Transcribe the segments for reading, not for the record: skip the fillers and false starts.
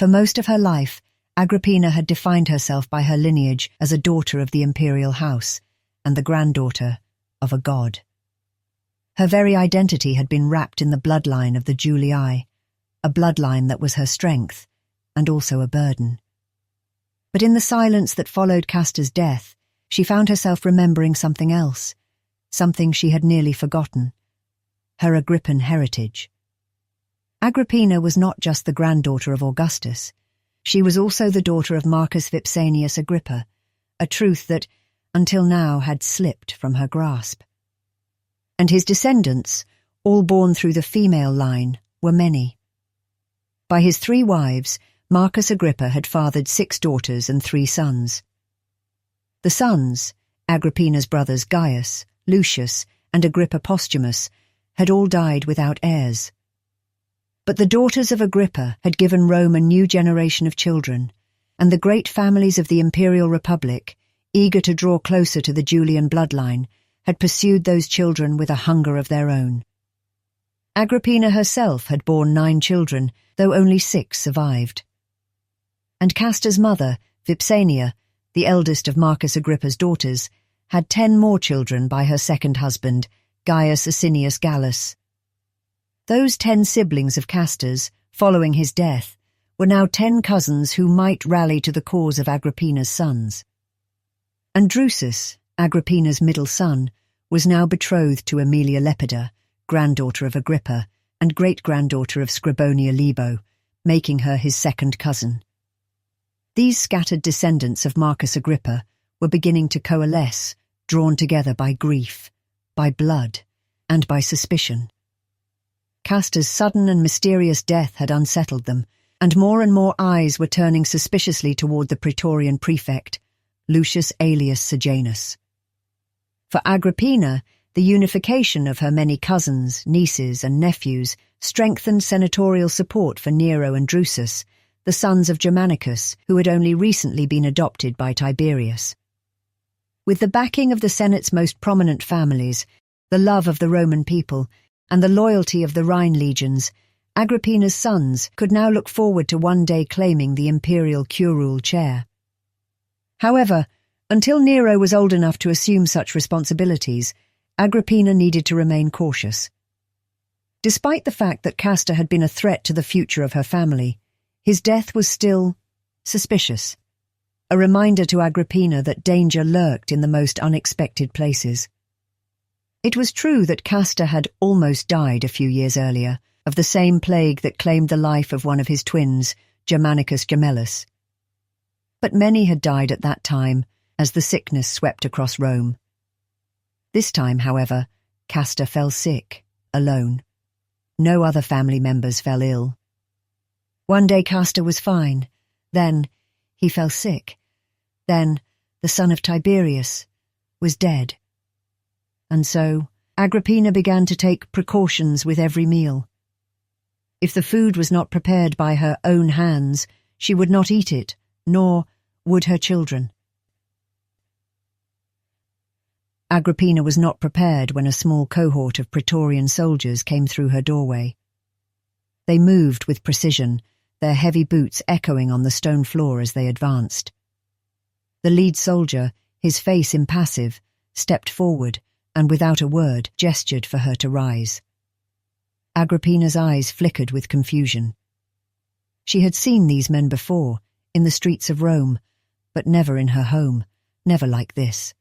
For most of her life, Agrippina had defined herself by her lineage as a daughter of the imperial house and the granddaughter of a god. Her very identity had been wrapped in the bloodline of the Julii, a bloodline that was her strength and also a burden. But in the silence that followed Castor's death, she found herself remembering something else, something she had nearly forgotten: her Agrippan heritage. Agrippina was not just the granddaughter of Augustus. She was also the daughter of Marcus Vipsanius Agrippa, a truth that, until now, had slipped from her grasp. And his descendants, all born through the female line, were many. By his 3 wives, Marcus Agrippa had fathered 6 daughters and 3 sons. The sons, Agrippina's brothers Gaius, Lucius, and Agrippa Posthumus, had all died without heirs. But the daughters of Agrippa had given Rome a new generation of children, and the great families of the imperial republic, eager to draw closer to the Julian bloodline, had pursued those children with a hunger of their own. Agrippina herself had borne 9 children, though only 6 survived. And Castor's mother, Vipsania, the eldest of Marcus Agrippa's daughters, had 10 more children by her second husband, Gaius Asinius Gallus. Those 10 siblings of Castor's, following his death, were now 10 cousins who might rally to the cause of Agrippina's sons. And Drusus, Agrippina's middle son, was now betrothed to Aemilia Lepida, granddaughter of Agrippa and great-granddaughter of Scribonia Libo, making her his second cousin. These scattered descendants of Marcus Agrippa were beginning to coalesce, drawn together by grief, by blood, and by suspicion. Castor's sudden and mysterious death had unsettled them, and more eyes were turning suspiciously toward the Praetorian prefect, Lucius Aelius Sejanus. For Agrippina, the unification of her many cousins, nieces, and nephews strengthened senatorial support for Nero and Drusus, the sons of Germanicus, who had only recently been adopted by Tiberius. With the backing of the Senate's most prominent families, the love of the Roman people, and the loyalty of the Rhine legions, Agrippina's sons could now look forward to one day claiming the imperial curule chair. However, until Nero was old enough to assume such responsibilities, Agrippina needed to remain cautious. Despite the fact that Castor had been a threat to the future of her family, his death was still suspicious, a reminder to Agrippina that danger lurked in the most unexpected places. It was true that Castor had almost died a few years earlier, of the same plague that claimed the life of one of his twins, Germanicus Gemellus. But many had died at that time, as the sickness swept across Rome. This time, however, Castor fell sick, alone. No other family members fell ill. One day Castor was fine. Then he fell sick. Then the son of Tiberius was dead. And so Agrippina began to take precautions with every meal. If the food was not prepared by her own hands, she would not eat it, nor would her children. Agrippina was not prepared when a small cohort of Praetorian soldiers came through her doorway. They moved with precision, their heavy boots echoing on the stone floor as they advanced. The lead soldier, his face impassive, stepped forward and without a word gestured for her to rise. Agrippina's eyes flickered with confusion. She had seen these men before, in the streets of Rome, but never in her home, never like this.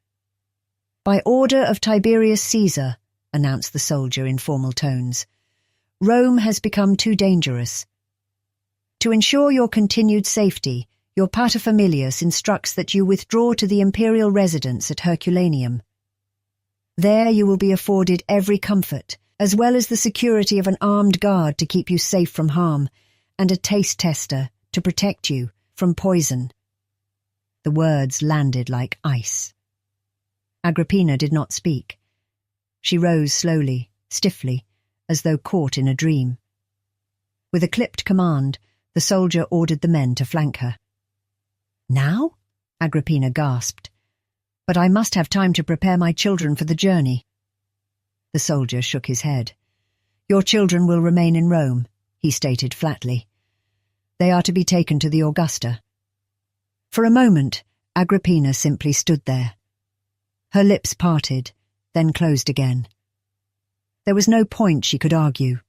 "By order of Tiberius Caesar," announced the soldier in formal tones, "Rome has become too dangerous. To ensure your continued safety, your paterfamilias instructs that you withdraw to the imperial residence at Herculaneum. There you will be afforded every comfort, as well as the security of an armed guard to keep you safe from harm, and a taste tester to protect you from poison." The words landed like ice. Agrippina did not speak. She rose slowly, stiffly, as though caught in a dream. With a clipped command, the soldier ordered the men to flank her. "Now?" Agrippina gasped. "But I must have time to prepare my children for the journey." The soldier shook his head. "Your children will remain in Rome," he stated flatly. They are to be taken to the Augusta." For a moment, Agrippina simply stood there. Her lips parted, then closed again. There was no point she could argue.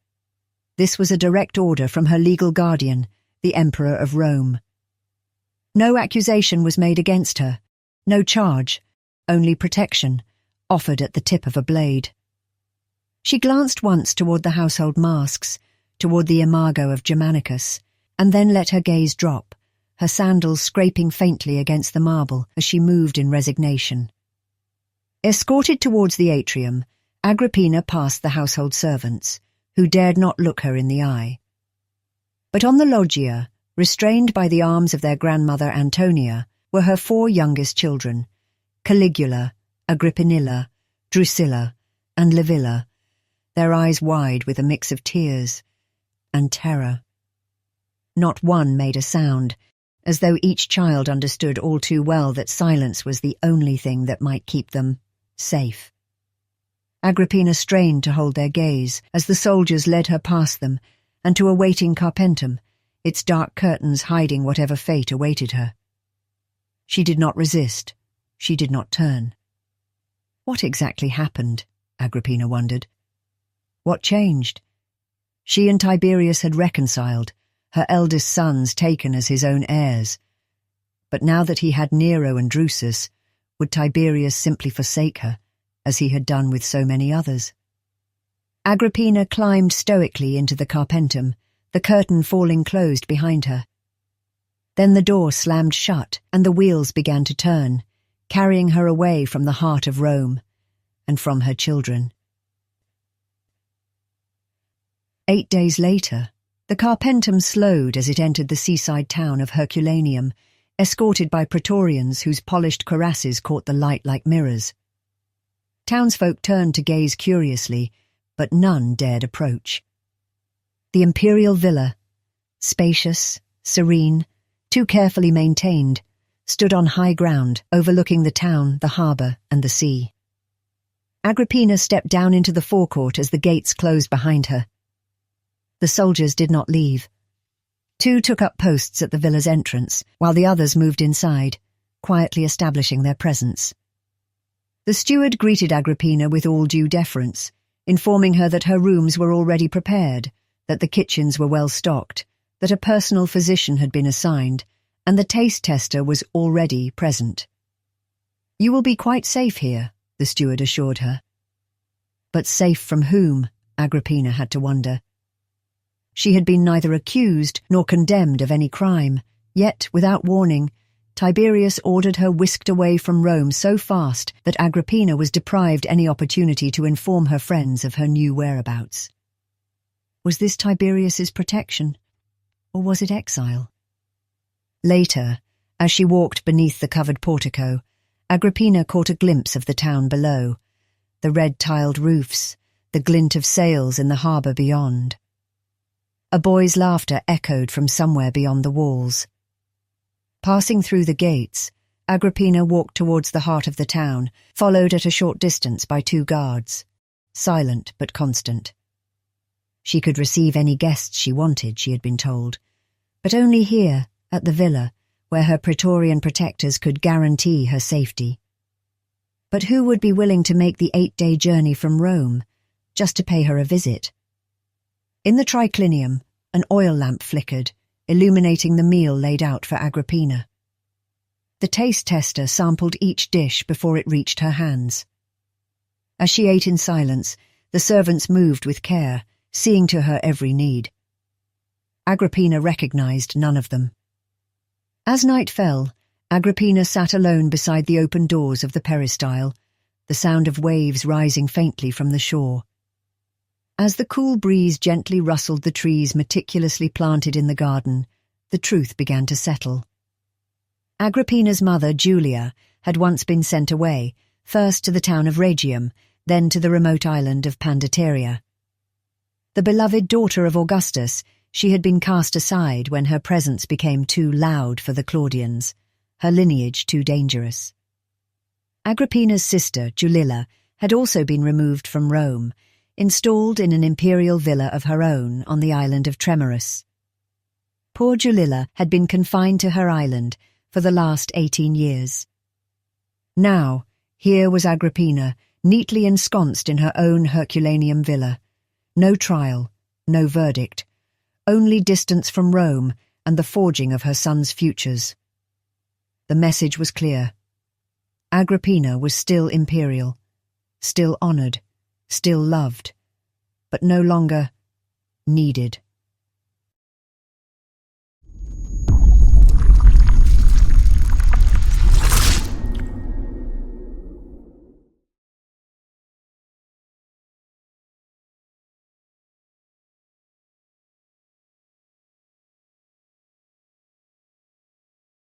This was a direct order from her legal guardian, the Emperor of Rome. No accusation was made against her, no charge, only protection, offered at the tip of a blade. She glanced once toward the household masks, toward the imago of Germanicus, and then let her gaze drop, her sandals scraping faintly against the marble as she moved in resignation. Escorted towards the atrium, Agrippina passed the household servants, who dared not look her in the eye. But on the loggia, restrained by the arms of their grandmother Antonia, were her 4 youngest children, Caligula, Agrippinilla, Drusilla, and Livilla, their eyes wide with a mix of tears and terror. Not one made a sound, as though each child understood all too well that silence was the only thing that might keep them safe. Agrippina strained to hold their gaze as the soldiers led her past them and to a waiting carpentum, its dark curtains hiding whatever fate awaited her. She did not resist. She did not turn. What exactly happened? Agrippina wondered. What changed? She and Tiberius had reconciled, her eldest sons taken as his own heirs. But now that he had Nero and Drusus, would Tiberius simply forsake her, as he had done with so many others? Agrippina climbed stoically into the carpentum, the curtain falling closed behind her. Then the door slammed shut and the wheels began to turn, carrying her away from the heart of Rome and from her children. 8 days later, the carpentum slowed as it entered the seaside town of Herculaneum, escorted by praetorians whose polished cuirasses caught the light like mirrors. Townsfolk turned to gaze curiously, but none dared approach. The imperial villa, spacious, serene, too carefully maintained, stood on high ground, overlooking the town, the harbour, and the sea. Agrippina stepped down into the forecourt as the gates closed behind her. The soldiers did not leave. 2 took up posts at the villa's entrance, while the others moved inside, quietly establishing their presence. The steward greeted Agrippina with all due deference, informing her that her rooms were already prepared, that the kitchens were well stocked, that a personal physician had been assigned, and the taste tester was already present. "You will be quite safe here," the steward assured her. But safe from whom? Agrippina had to wonder. She had been neither accused nor condemned of any crime, yet, without warning, Tiberius ordered her whisked away from Rome so fast that Agrippina was deprived any opportunity to inform her friends of her new whereabouts. Was this Tiberius's protection, or was it exile? Later, as she walked beneath the covered portico, Agrippina caught a glimpse of the town below, the red-tiled roofs, the glint of sails in the harbour beyond. A boy's laughter echoed from somewhere beyond the walls. Passing through the gates, Agrippina walked towards the heart of the town, followed at a short distance by 2 guards, silent but constant. She could receive any guests she wanted, she had been told, but only here, at the villa, where her praetorian protectors could guarantee her safety. But who would be willing to make the 8-day journey from Rome, just to pay her a visit? In the triclinium, an oil lamp flickered, illuminating the meal laid out for Agrippina. The taste tester sampled each dish before it reached her hands. As she ate in silence, the servants moved with care, seeing to her every need. Agrippina recognized none of them. As night fell, Agrippina sat alone beside the open doors of the peristyle, the sound of waves rising faintly from the shore. As the cool breeze gently rustled the trees meticulously planted in the garden, the truth began to settle. Agrippina's mother, Julia, had once been sent away, first to the town of Rhegium, then to the remote island of Pandateria. The beloved daughter of Augustus, she had been cast aside when her presence became too loud for the Claudians, her lineage too dangerous. Agrippina's sister, Julilla, had also been removed from Rome, installed in an imperial villa of her own on the island of Tremorus. Poor Julilla had been confined to her island for the last 18 years. Now, here was Agrippina, neatly ensconced in her own Herculaneum villa. No trial, no verdict, only distance from Rome and the forging of her son's futures. The message was clear. Agrippina was still imperial, still honoured, still loved, but no longer needed.